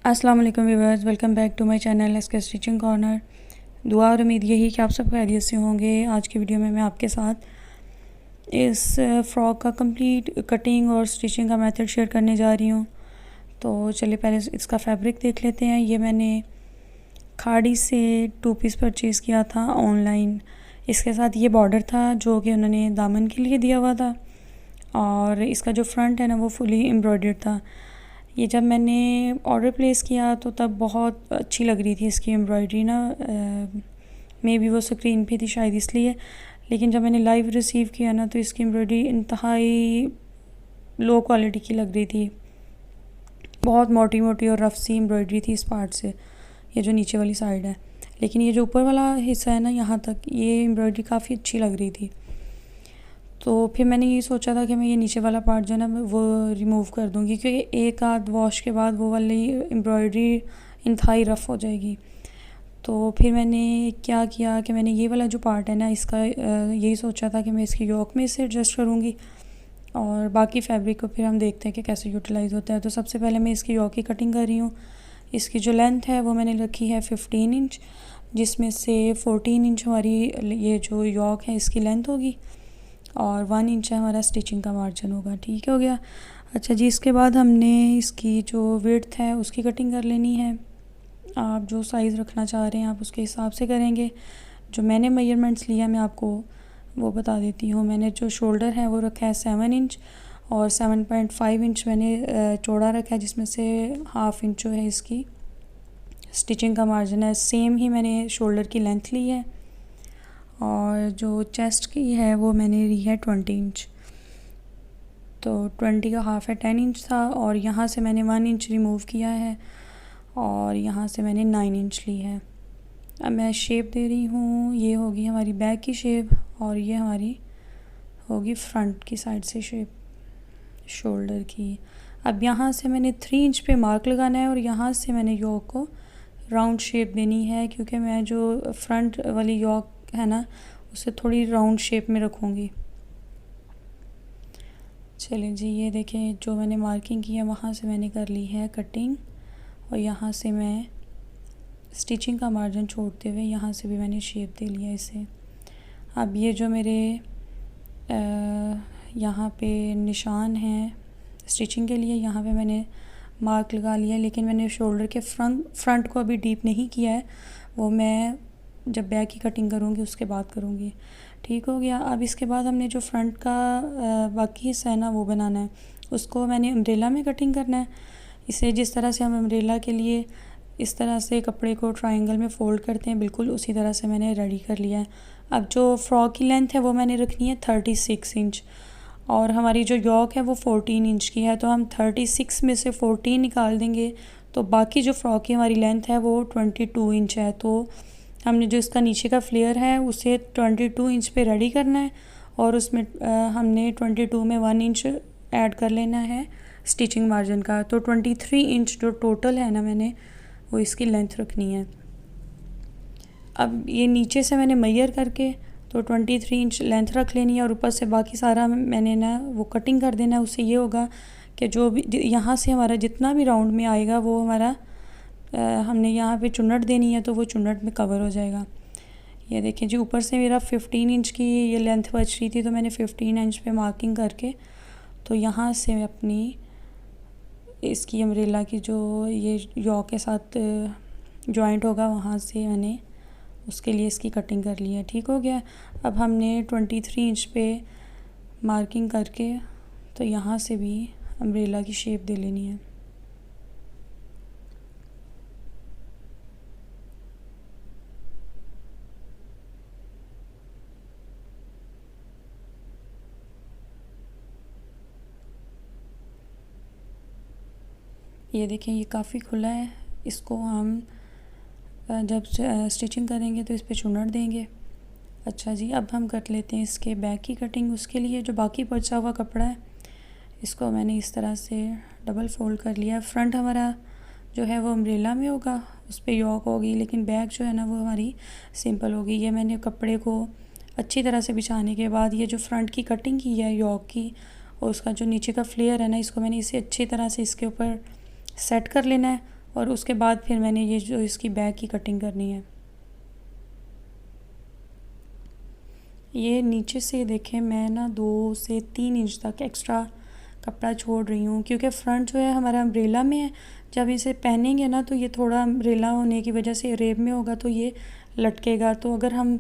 अस्सलाम वालेकुम viewers, welcome back to my channel SK stitching corner. दुआ और उम्मीद यही कि आप सब खैरियत से होंगे। आज की वीडियो में मैं आपके साथ इस फ़्रॉक का कंप्लीट कटिंग और स्टिचिंग का मेथड शेयर करने जा रही हूँ। तो चलिए पहले इसका फैब्रिक देख लेते हैं। ये मैंने खाड़ी से 2 पीस परचेज़ किया था ऑनलाइन। इसके साथ ये बॉर्डर था जो कि उन्होंने दामन के लिए दिया हुआ था, और इसका जो फ्रंट है ना वो फुली एम्ब्रॉयडर्ड था। ये जब मैंने ऑर्डर प्लेस किया तो तब बहुत अच्छी लग रही थी इसकी एम्ब्रॉयडरी ना। मे बी वो स्क्रीन पे थी शायद इसलिए, लेकिन जब मैंने लाइव रिसीव किया ना तो इसकी एम्ब्रॉयडरी इंतहाई लो क्वालिटी की लग रही थी। बहुत मोटी मोटी और रफ सी एम्ब्रॉयडरी थी इस पार्ट से, ये जो नीचे वाली साइड है। लेकिन ये जो ऊपर वाला हिस्सा है ना, यहाँ तक ये एम्ब्रॉयडरी काफ़ी अच्छी लग रही थी। तो फिर मैंने ये सोचा था कि मैं ये नीचे वाला पार्ट जो है ना वो रिमूव कर दूँगी, क्योंकि एक आध वॉश के बाद वो वाली एम्ब्रॉयडरी इंतहाई रफ़ हो जाएगी। तो फिर मैंने क्या किया कि मैंने ये वाला जो पार्ट है ना इसका यही सोचा था कि मैं इसकी योक में इसे एडजस्ट करूँगी, और बाकी फैब्रिक को फिर हम देखते हैं कि कैसे यूटिलाइज़ होता है। तो सबसे पहले मैं इसकी योक की कटिंग कर रही हूँ। इसकी जो लेंथ है वो मैंने रखी है 15 इंच, जिसमें से 14 इंच हमारी ये जो योक है इसकी लेंथ होगी, और 1 इंच हमारा स्टिचिंग का मार्जिन होगा। ठीक हो गया। अच्छा जी, इसके बाद हमने इसकी जो विड्थ है उसकी कटिंग कर लेनी है। आप जो साइज़ रखना चाह रहे हैं आप उसके हिसाब से करेंगे। जो मैंने मेजरमेंट्स लिया मैं आपको वो बता देती हूँ। मैंने जो शोल्डर है वो रखा है 7 इंच, और 7.5 इंच मैंने चौड़ा रखा है, जिसमें से हाफ़ इंच जो है इसकी स्टिचिंग का मार्जिन है। सेम ही मैंने शोल्डर की लेंथ ली है, और जो चेस्ट की है वो मैंने ली है 20 इंच। तो 20 का हाफ़ है 10 इंच था, और यहाँ से मैंने 1 इंच रिमूव किया है, और यहाँ से मैंने 9 इंच ली है। अब मैं शेप दे रही हूँ। ये होगी हमारी बैक की शेप, और ये हमारी होगी फ्रंट की साइड से शेप शोल्डर की। अब यहाँ से मैंने 3 इंच पे मार्क लगाना है, और यहाँ से मैंने योक को राउंड शेप देनी है, क्योंकि मैं जो फ्रंट वाली योक है ना उसे थोड़ी राउंड शेप में रखूँगी। चलिए जी, ये देखें जो मैंने मार्किंग की है वहाँ से मैंने कर ली है कटिंग, और यहाँ से मैं स्टिचिंग का मार्जिन छोड़ते हुए यहाँ से भी मैंने शेप दे लिया इसे। अब ये जो मेरे यहाँ पे निशान हैं स्टिचिंग के लिए, यहाँ पे मैंने मार्क लगा लिया, लेकिन मैंने शोल्डर के फ्रंट को अभी डीप नहीं किया है। वो मैं जब बैक की कटिंग करूँगी उसके बाद करूँगी। ठीक हो गया। अब इसके बाद हमने जो फ्रंट का बाकी हिस्सा है ना वो बनाना है। उसको मैंने अम्ब्रेला में कटिंग करना है। इसे जिस तरह से हम अम्ब्रेला के लिए इस तरह से कपड़े को ट्रायंगल में फ़ोल्ड करते हैं, बिल्कुल उसी तरह से मैंने रेडी कर लिया है। अब जो फ़्रॉक की लेंथ है वो मैंने रखनी है 36 इंच, और हमारी जो योक है वो 14 इंच की है। तो हम 36 में से 14 निकाल देंगे, तो बाकी जो फ़्रॉक की हमारी लेंथ है वो 22 इंच है। तो हमने जो इसका नीचे का फ्लेयर है उसे 22 इंच पे रेडी करना है, और उसमें हमने 22 में 1 इंच ऐड कर लेना है स्टिचिंग मार्जिन का। तो 23 इंच जो टोटल है ना मैंने वो इसकी लेंथ रखनी है। अब ये नीचे से मैंने मेजर करके तो 23 इंच लेंथ रख लेनी है, और ऊपर से बाकी सारा मैंने ना वो कटिंग कर देना है। उससे ये होगा कि जो भी यहाँ से हमारा जितना भी राउंड में आएगा वो हमारा हमने यहाँ पे चुन्नट देनी है तो वो चुन्नट में कवर हो जाएगा। ये देखिए जी, ऊपर से मेरा 15 इंच की ये लेंथ बच रही थी, तो मैंने 15 इंच पे मार्किंग करके तो यहाँ से अपनी इसकी अम्ब्रेला की जो ये योक के साथ जॉइंट होगा वहाँ से मैंने उसके लिए इसकी कटिंग कर ली है। ठीक हो गया। अब हमने 23 इंच पे मार्किंग करके तो यहाँ से भी अम्ब्रेला की शेप दे लेनी है। ये देखें ये काफ़ी खुला है, इसको हम जब स्टिचिंग करेंगे तो इस पे चुन्नट देंगे। अच्छा जी, अब हम कर लेते हैं इसके बैक की कटिंग। उसके लिए जो बाकी बचा हुआ कपड़ा है इसको मैंने इस तरह से डबल फोल्ड कर लिया। फ्रंट हमारा जो है वो अम्ब्रेला में होगा, उस पर योक होगी, लेकिन बैक जो है ना वो हमारी सिंपल होगी। ये मैंने कपड़े को अच्छी तरह से बिछाने के बाद ये जो फ्रंट की कटिंग की है योक की, और उसका जो नीचे का फ्लेयर है ना इसको मैंने इसे अच्छी तरह से इसके ऊपर सेट कर लेना है, और उसके बाद फिर मैंने ये जो इसकी बैक की कटिंग करनी है। ये नीचे से देखें मैं ना 2 से 3 इंच तक एक्स्ट्रा कपड़ा छोड़ रही हूँ, क्योंकि फ्रंट जो है हमारा अम्ब्रेला में है। जब इसे पहनेंगे ना तो ये थोड़ा अम्ब्रेला होने की वजह से रेब में होगा तो ये लटकेगा। तो अगर हम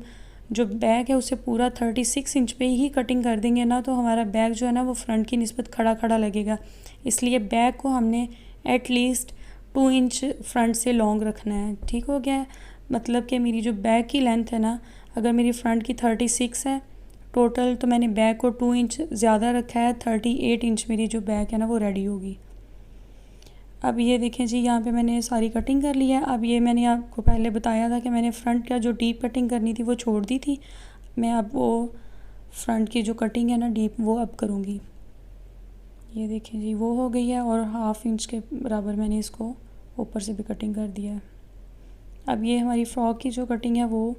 जो बैग है उसे पूरा 36 इंच पे ही कटिंग कर देंगे ना तो हमारा बैग जो है ना वो फ्रंट की निस्बत खड़ा खड़ा लगेगा। इसलिए बैग को हमने एटलीस्ट 2 इंच फ्रंट से लॉन्ग रखना है। ठीक हो गया है? मतलब कि मेरी जो बैग की लेंथ है ना, अगर मेरी फ़्रंट की 36 है टोटल, तो मैंने बैक को 2 इंच ज़्यादा रखा है। 38 इंच मेरी जो बैक है ना वो रेडी होगी। अब ये देखें जी, यहाँ पे मैंने सारी कटिंग कर ली है। अब ये मैंने आपको पहले बताया था कि मैंने फ़्रंट का जो डीप कटिंग करनी थी वो छोड़ दी थी। मैं अब वो फ़्रंट की जो कटिंग है ना डीप, वो अब करूँगी। ये देखें जी, वो हो गई है और 1/2 इंच के बराबर मैंने इसको ऊपर से भी कटिंग कर दिया है। अब ये हमारी फ़्रॉक की जो कटिंग है वो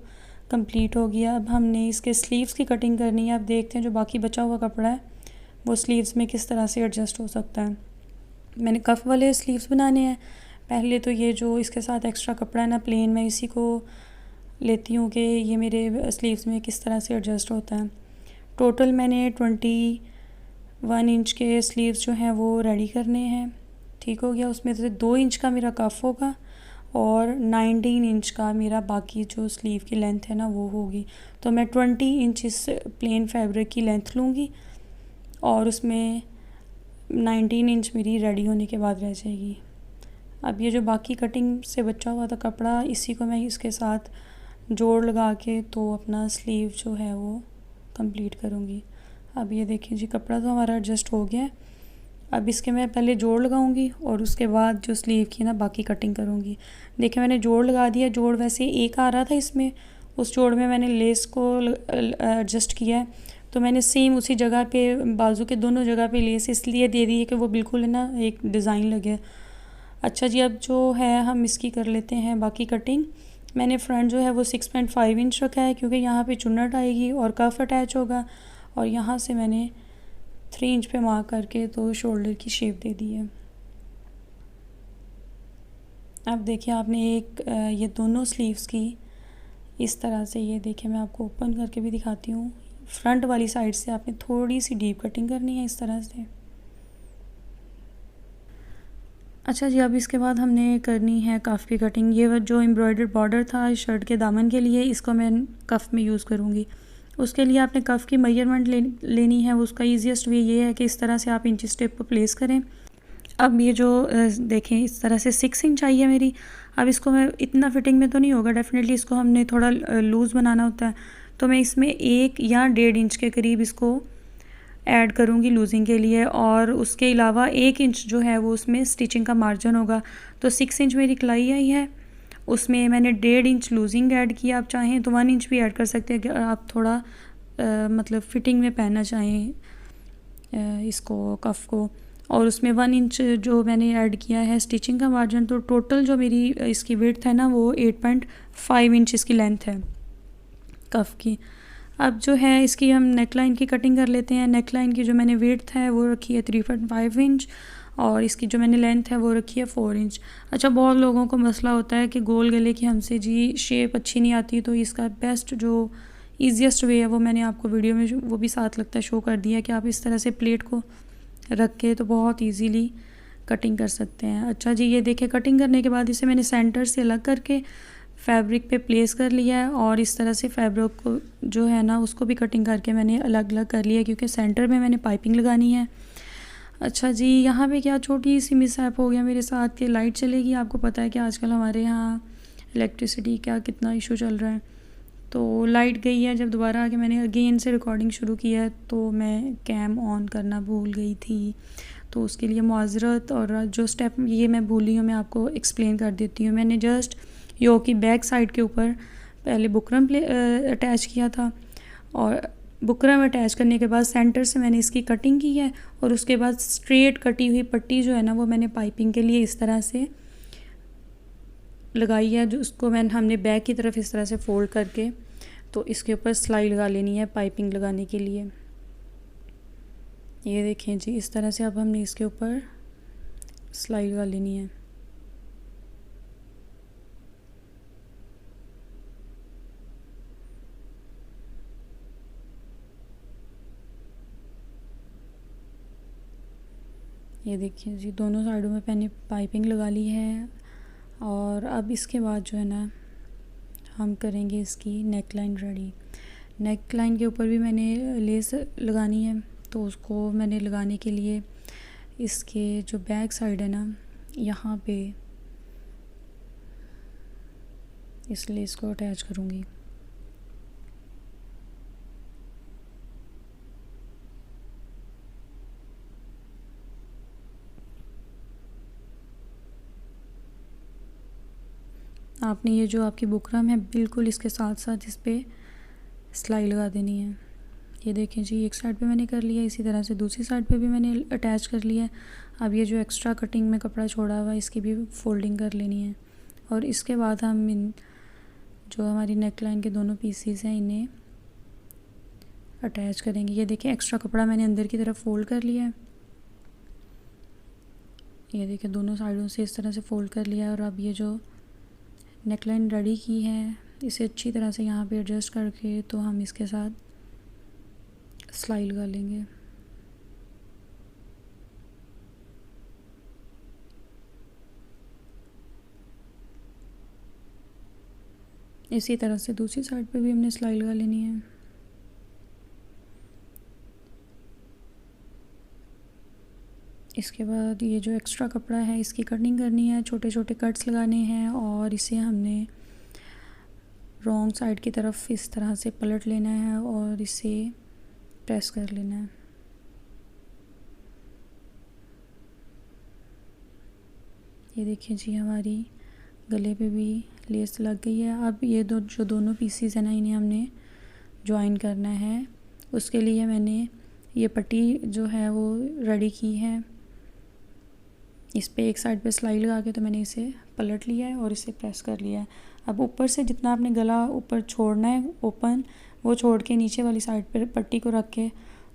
कंप्लीट हो गया। अब हमने इसके स्लीव्स की कटिंग करनी है। अब देखते हैं जो बाकी बचा हुआ कपड़ा है वो स्लीव्स में किस तरह से एडजस्ट हो सकता है। मैंने कफ वाले स्लीव्स बनाने हैं। पहले तो ये जो इसके साथ एक्स्ट्रा कपड़ा है ना प्लेन, मैं इसी को लेती हूँ कि ये मेरे स्लीव्स में किस तरह से एडजस्ट होता है। टोटल मैंने 21 इंच के स्लीव्स जो हैं वो रेडी करने हैं। ठीक हो गया। उसमें से 2 इंच का मेरा कफ होगा और 19 इंच का मेरा बाकी जो स्लीव की लेंथ है ना वो होगी। तो मैं 20 इंच इस प्लेन फैब्रिक की लेंथ लूँगी और उसमें 19 इंच मेरी रेडी होने के बाद रह जाएगी। अब ये जो बाकी कटिंग से बचा हुआ था कपड़ा, इसी को मैं इसके साथ जोड़ लगा के तो अपना स्लीव जो है वो कंप्लीट करूँगी। अब ये देखिए जी, कपड़ा तो हमारा एडजस्ट हो गया है। अब इसके मैं पहले जोड़ लगाऊंगी और उसके बाद जो स्लीव की ना बाकी कटिंग करूँगी। देखिए मैंने जोड़ लगा दिया। जोड़ वैसे एक आ रहा था इसमें, उस जोड़ में मैंने लेस को एडजस्ट किया है। तो मैंने सेम उसी जगह पे बाजू के दोनों जगह पे लेस इसलिए दे दी है कि वो बिल्कुल है ना एक डिज़ाइन लगे। अच्छा जी, अब जो है हम इसकी कर लेते हैं बाकी कटिंग। मैंने फ्रंट जो है वो 6.5 इंच रखा है क्योंकि यहाँ पे चुन्नट आएगी और कफ अटैच होगा, और यहाँ से मैंने 3 इंच पे मार्क करके तो शोल्डर की शेप दे दी है। अब देखिए आपने एक ये दोनों स्लीव्स की इस तरह से, ये देखिए मैं आपको ओपन करके भी दिखाती हूँ। फ्रंट वाली साइड से आपने थोड़ी सी डीप कटिंग करनी है इस तरह से। अच्छा जी, अब इसके बाद हमने करनी है कफ़ की कटिंग। ये जो एम्ब्रॉयडर्ड बॉर्डर था शर्ट के दामन के लिए, इसको मैं कफ़ में यूज़ करूँगी। उसके लिए आपने कफ़ की मेजरमेंट लेनी है। उसका ईजीएस्ट वे ये है कि इस तरह से आप इंच स्टेप पर प्लेस करें। अब ये जो देखें इस तरह से 6 इंच आई है मेरी। अब इसको मैं इतना फिटिंग में तो नहीं होगा, डेफिनेटली इसको हमने थोड़ा लूज़ बनाना होता है। तो मैं इसमें 1 या 1.5 इंच के करीब इसको ऐड करूँगी लूजिंग के लिए, और उसके अलावा 1 इंच जो है वो उसमें स्टिचिंग का मार्जिन होगा। तो 6 इंच मेरी कलाई आई है, उसमें मैंने 1.5 इंच लूजिंग ऐड किया। आप चाहें तो 1 इंच भी ऐड कर सकते हैं अगर आप थोड़ा मतलब फ़िटिंग में पहनना चाहें इसको कफ़ को। और उसमें 1 इंच जो मैंने ऐड किया है स्टिचिंग का मार्जिन। तो टोटल जो मेरी इसकी विड्थ है ना वो 8.5 इंच इसकी लेंथ है कफ़ की। अब जो है इसकी हम नेक लाइन की कटिंग कर लेते हैं। नेक लाइन की जो मैंने विड्थ है वो रखी है 3.5 इंच और इसकी जो मैंने लेंथ है वो रखी है 4 इंच। अच्छा, बहुत लोगों को मसला होता है कि गोल गले की हमसे जी शेप अच्छी नहीं आती, तो इसका बेस्ट जो ईजीएस्ट वे है वो मैंने आपको वीडियो में वो भी साथ लगता है शो कर दिया कि आप इस तरह से प्लेट को रख के तो बहुत इजीली कटिंग कर सकते हैं। अच्छा जी, ये देखिए कटिंग करने के बाद इसे मैंने सेंटर से अलग करके फैब्रिक पे प्लेस कर लिया है, और इस तरह से फैब्रिक को जो है ना उसको भी कटिंग करके मैंने अलग अलग कर लिया है क्योंकि सेंटर में मैंने पाइपिंग लगानी है। अच्छा जी, यहाँ पे क्या छोटी सी मिसहैप हो गया मेरे साथ कि लाइट चलेगी। आपको पता है कि आजकल हमारे यहाँ इलेक्ट्रिसिटी का कितना इशू चल रहा है। तो लाइट गई है, जब दोबारा आके मैंने अगेन से रिकॉर्डिंग शुरू की है तो मैं कैम ऑन करना भूल गई थी। तो उसके लिए मुआज़रत, और जो स्टेप ये मैं भूली हूँ मैं आपको एक्सप्लेन कर देती हूँ। मैंने जस्ट यो की बैक साइड के ऊपर पहले बुकरम अटैच किया था, और बुकरम अटैच करने के बाद सेंटर से मैंने इसकी कटिंग की है, और उसके बाद स्ट्रेट कटी हुई पट्टी जो है ना वो मैंने पाइपिंग के लिए इस तरह से लगाई है। जो उसको हमने बैक की तरफ इस तरह से फोल्ड करके तो इसके ऊपर सिलाई लगा लेनी है पाइपिंग लगाने के लिए। ये देखें जी, इस तरह से अब हमने इसके ऊपर सिलाई लगा लेनी है। ये देखिए जी, दोनों साइडों में मैंने पाइपिंग लगा ली है। और अब इसके बाद जो है ना, हम करेंगे इसकी neck line ready. Neck line के ऊपर भी मैंने लेस लगानी है, तो उसको मैंने लगाने के लिए इसके जो बैक साइड है ना, यहाँ पे इस लेस को अटैच करूँगी। आपने ये जो आपकी बुकरम है, बिल्कुल इसके साथ साथ इस पर सिलाई लगा देनी है। ये देखें जी, एक साइड पे मैंने कर लिया, इसी तरह से दूसरी साइड पे भी मैंने अटैच कर लिया। अब ये जो एक्स्ट्रा कटिंग में कपड़ा छोड़ा हुआ है, इसकी भी फोल्डिंग कर लेनी है। और इसके बाद हम इन जो हमारी नेक लाइन के दोनों पीसीस हैं, इन्हें अटैच करेंगे। ये देखें, एक्स्ट्रा कपड़ा मैंने अंदर की तरफ फोल्ड कर लिया है। ये देखें, दोनों साइडों से इस तरह से फोल्ड कर लिया। और अब ये जो नेक लाइन रेडी की है, इसे अच्छी तरह से यहाँ पे एडजस्ट करके तो हम इसके साथ सिलाई लगा लेंगे। इसी तरह से दूसरी साइड पे भी हमने सिलाई लगा लेनी है। इसके बाद ये जो एक्स्ट्रा कपड़ा है, इसकी कटिंग करनी है, छोटे छोटे कट्स लगाने हैं और इसे हमने रॉन्ग साइड की तरफ इस तरह से पलट लेना है और इसे प्रेस कर लेना है। ये देखिए जी, हमारी गले पे भी लेस लग गई है। अब ये दोनों पीसीस हैं ना, इन्हें हमने ज्वाइन करना है। उसके लिए मैंने ये पट्टी जो है वो रेडी की है। इस पे एक साइड पे सिलाई लगा के तो मैंने इसे पलट लिया है और इसे प्रेस कर लिया है। अब ऊपर से जितना आपने गला ऊपर छोड़ना है ओपन, वो छोड़ के नीचे वाली साइड पर पट्टी को रख के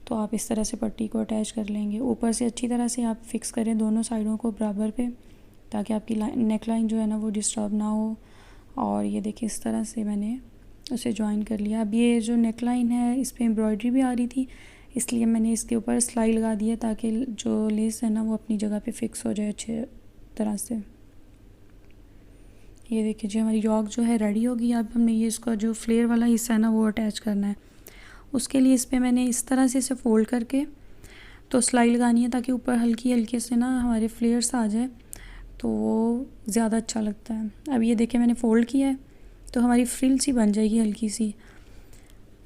तो आप इस तरह से पट्टी को अटैच कर लेंगे। ऊपर से अच्छी तरह से आप फिक्स करें दोनों साइडों को बराबर पे, ताकि आपकी नेक लाइन जो है ना वो डिस्टर्ब ना हो। और ये देखिए, इस तरह से मैंने उसे ज्वाइन कर लिया। अब ये जो नेक लाइन है, इस पर एम्ब्रॉयडरी भी आ रही थी, इसलिए मैंने इसके ऊपर सिलाई लगा दी है ताकि जो लेस है ना वो अपनी जगह पे फिक्स हो जाए अच्छे तरह से। ये देखिए जी, हमारी योक जो है रेडी होगी। अब हमने ये इसका जो फ्लेयर वाला हिस्सा है ना वो अटैच करना है। उसके लिए इस पर मैंने इस तरह से इसे फ़ोल्ड करके तो सिलाई लगानी है, ताकि ऊपर हल्की हल्की से ना हमारे फ्लेयर्स आ जाए, तो वो ज़्यादा अच्छा लगता है। अब ये देखिए, मैंने फ़ोल्ड किया है तो हमारी फ्रिल सी बन जाएगी हल्की सी।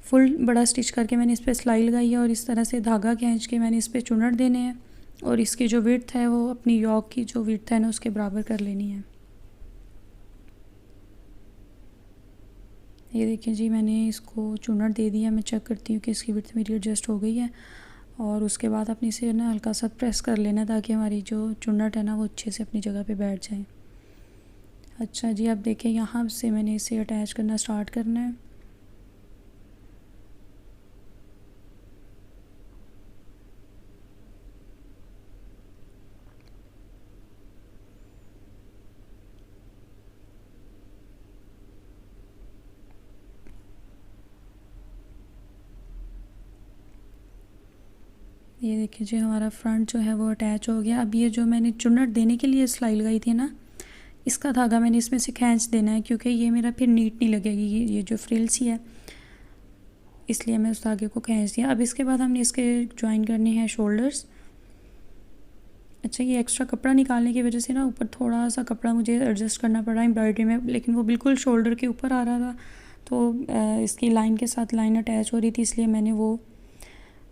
फुल बड़ा स्टिच करके मैंने इस पर सिलाई लगाई है और इस तरह से धागा खींच के मैंने इस पर चुनट देने हैं और इसकी जो विड्थ है वो अपनी योक की जो विड्थ है ना उसके बराबर कर लेनी है। ये देखिए जी, मैंने इसको चुनट दे दिया। मैं चेक करती हूँ कि इसकी विड्थ मेरी एडजस्ट हो गई है। और उसके बाद अपनी इसे ना हल्का सा प्रेस कर लेना ताकि हमारी जो चुनट है ना वो अच्छे से अपनी जगह पे बैठ जाए। अच्छा जी, अब देखिए, यहाँ से मैंने इसे अटैच करना स्टार्ट करना है। ये देखिए जी, हमारा फ्रंट जो है वो अटैच हो गया। अब ये जो मैंने चुन्नट देने के लिए सिलाई लगाई थी ना, इसका धागा मैंने इसमें से खींच देना है, क्योंकि ये मेरा फिर नीट नहीं लगेगी। ये जो फ्रिल सी है, इसलिए मैं उस धागे को खींच दिया। अब इसके बाद हमने इसके ज्वाइन करने हैं शोल्डर्स। अच्छा, ये एक्स्ट्रा कपड़ा निकालने की वजह से ना ऊपर थोड़ा सा कपड़ा मुझे एडजस्ट करना पड़ा एम्ब्रॉयडरी में, लेकिन वो बिल्कुल शोल्डर के ऊपर आ रहा था, तो इसकी लाइन के साथ लाइन अटैच हो रही थी, इसलिए मैंने वो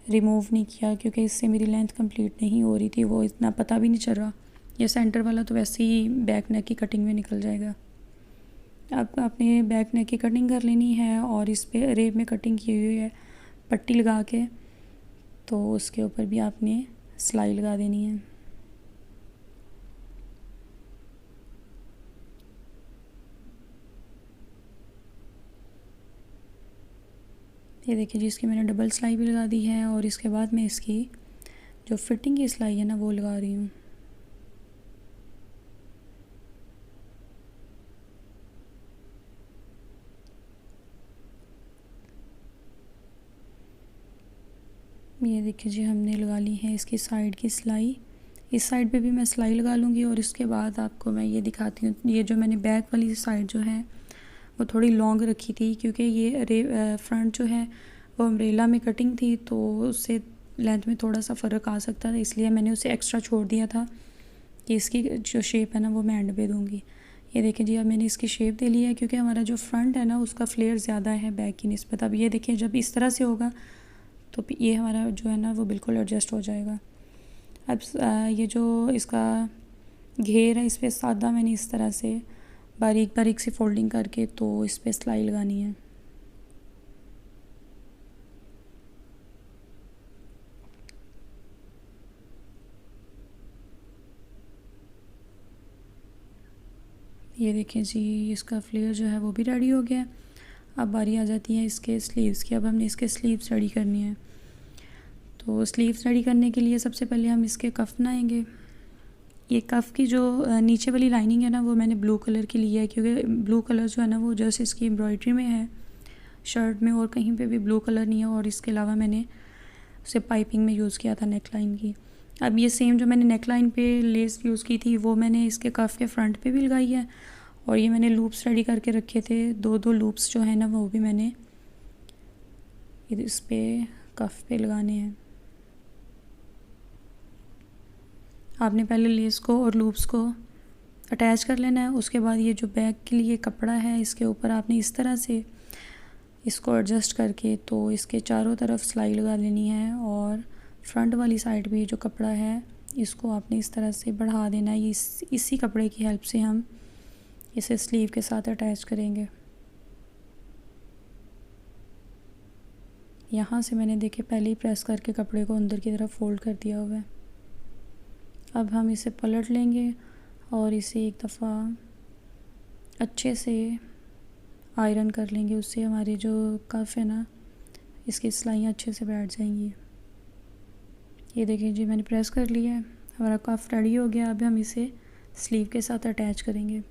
रिमूव नहीं किया, क्योंकि इससे मेरी लेंथ कंप्लीट नहीं हो रही थी। वो इतना पता भी नहीं चल रहा। ये सेंटर वाला तो वैसे ही बैक नेक की कटिंग में निकल जाएगा। अब आपने बैक नेक की कटिंग कर लेनी है और इस पे रेब में कटिंग की हुई है पट्टी लगा के, तो उसके ऊपर भी आपने सिलाई लगा देनी है। ये देखिए जी, इसकी मैंने डबल सिलाई भी लगा दी है और इसके बाद मैं इसकी जो फिटिंग की सिलाई है ना वो लगा रही हूँ। ये देखिए जी, हमने लगा ली है इसकी साइड की सिलाई। इस साइड पे भी मैं सिलाई लगा लूँगी और इसके बाद आपको मैं ये दिखाती हूँ। ये जो मैंने बैक वाली साइड जो है वो थोड़ी लॉन्ग रखी थी, क्योंकि ये फ्रंट जो है वो अम्ब्रेला में कटिंग थी, तो उससे लेंथ में थोड़ा सा फ़र्क आ सकता था, इसलिए मैंने उसे एक्स्ट्रा छोड़ दिया था कि इसकी जो शेप है ना वो मैं एंड पे दूँगी। ये देखें जी, अब मैंने इसकी शेप दे ली है, क्योंकि हमारा जो फ्रंट है ना उसका फ्लेयर ज़्यादा है बैक की निस्बत। अब ये देखिए, जब इस तरह से होगा तो ये हमारा जो है ना वो बिल्कुल एडजस्ट हो जाएगा। अब ये जो इसका घेर है, इस पर सादा मैंने इस तरह से बारीक बारीक सी फोल्डिंग करके तो इस पर सिलाई लगानी है। ये देखें जी, इसका फ्लेयर जो है वो भी रेडी हो गया है। अब बारी आ जाती है इसके स्लीव्स की। अब हमने इसके स्लीव्स रेडी करनी है। तो स्लीव्स रेडी करने के लिए सबसे पहले हम इसके कफ बनाएंगे। ये कफ़ की जो नीचे वाली लाइनिंग है ना वो मैंने ब्लू कलर की ली है, क्योंकि ब्लू कलर जो है ना वो जस्ट इसकी एम्ब्रॉयडरी में है शर्ट में, और कहीं पे भी ब्लू कलर नहीं है। और इसके अलावा मैंने उसे पाइपिंग में यूज़ किया था नेक लाइन की। अब ये सेम जो मैंने नेक लाइन पे लेस यूज़ की थी वो मैंने इसके कफ़ के फ्रंट पे भी लगाई है। और ये मैंने लूप्स रेडी करके रखे थे, दो लूप्स जो है ना वो भी मैंने इस पर कफ़ पे लगाने हैं। आपने पहले लेस को और लूप्स को अटैच कर लेना है। उसके बाद ये जो बैक के लिए कपड़ा है इसके ऊपर आपने इस तरह से इसको एडजस्ट करके तो इसके चारों तरफ सिलाई लगा लेनी है। और फ्रंट वाली साइड भी जो कपड़ा है इसको आपने इस तरह से बढ़ा देना है। इसी कपड़े की हेल्प से हम इसे स्लीव के साथ अटैच करेंगे। यहाँ से मैंने देखे पहले ही प्रेस करके कपड़े को अंदर की तरफ फोल्ड कर दिया हुआ है। अब हम इसे पलट लेंगे और इसे एक दफ़ा अच्छे से आयरन कर लेंगे। उससे हमारी जो कफ़ है ना इसकी सिलाइयाँ अच्छे से बैठ जाएंगी। ये देखिए जी, मैंने प्रेस कर लिया है, हमारा कफ़ रेडी हो गया। अब हम इसे स्लीव के साथ अटैच करेंगे।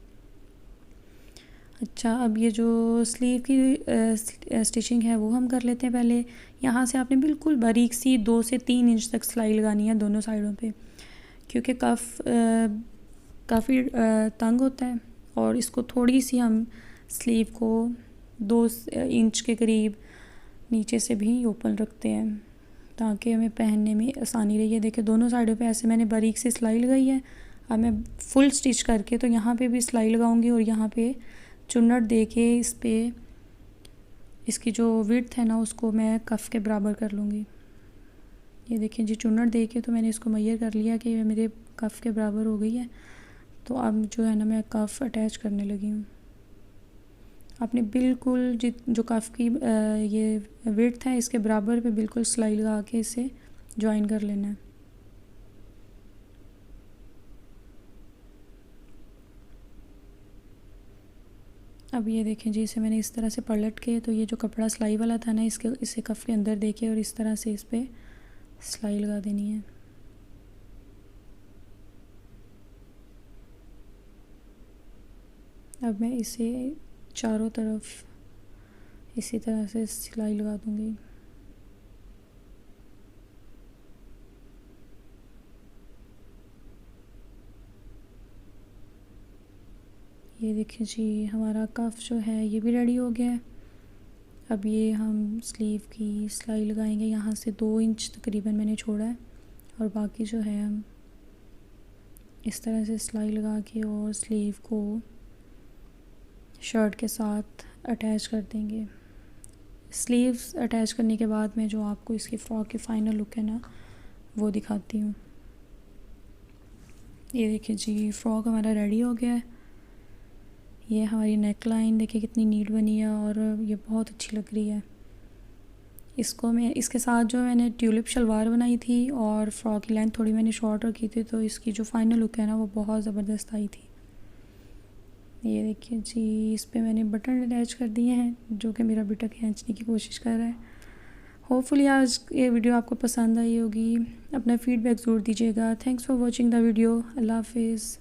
अच्छा, अब ये जो स्लीव की स्टिचिंग है वो हम कर लेते हैं। पहले यहाँ से आपने बिल्कुल बारीक सी 2 से 3 इंच तक सिलाई लगानी है दोनों साइडों पे, क्योंकि कफ़ काफ़ी तंग होता है। और इसको थोड़ी सी हम स्लीव को 2 इंच के करीब नीचे से भी ओपन रखते हैं ताकि हमें पहनने में आसानी रही है। देखिए, दोनों साइडों पे ऐसे मैंने बारीक सी सिलाई लगाई है। अब मैं फुल स्टिच करके तो यहाँ पे भी सिलाई लगाऊंगी और यहाँ पे चुन्नट दे के इस पे इसकी जो विड्थ है ना उसको मैं कफ़ के बराबर कर लूँगी। ये देखिए जी, चुन्नट दे के तो मैंने इसको मैयर कर लिया कि मेरे कफ़ के बराबर हो गई है। तो अब जो है ना मैं कफ़ अटैच करने लगी हूँ। आपने बिल्कुल जो कफ़ की ये विड्थ है इसके बराबर पे बिल्कुल सिलाई लगा के इसे जॉइन कर लेना है। अब ये देखें जी, इसे मैंने इस तरह से पलट के तो ये जो कपड़ा सिलाई वाला था ना इसे कफ़ के अंदर देके और इस तरह से इस पर सिलाई लगा देनी है। अब मैं इसे चारों तरफ इसी तरह से सिलाई लगा दूँगी। ये देखिए जी, हमारा कफ़ जो है ये भी रेडी हो गया है। अब ये हम स्लीव की सिलाई लगाएंगे। यहाँ से 2 इंच तकरीबन मैंने छोड़ा है और बाकी जो है हम इस तरह से सिलाई लगा के और स्लीव को शर्ट के साथ अटैच कर देंगे। स्लीव्स अटैच करने के बाद मैं जो आपको इसकी फ़्रॉक की फ़ाइनल लुक है ना वो दिखाती हूँ। ये देखिए जी, फ़्रॉक हमारा रेडी हो गया है। ये हमारी नेक लाइन देखिए कितनी नीट बनी है और ये बहुत अच्छी लग रही है। इसको मैं इसके साथ जो मैंने ट्यूलिप शलवार बनाई थी और फ़्रॉक की लेंथ थोड़ी मैंने शॉर्ट रखी थी, तो इसकी जो फ़ाइनल लुक है ना वो बहुत ज़बरदस्त आई थी। ये देखिए जी, इस पे मैंने बटन अटैच कर दिए हैं जो कि मेरा बेटा खींचने की कोशिश कर रहा है। होपफुली आज ये वीडियो आपको पसंद आई होगी। अपना फ़ीडबैक ज़रूर दीजिएगा। Thanks for watching the video. अल्लाह हाफिज़।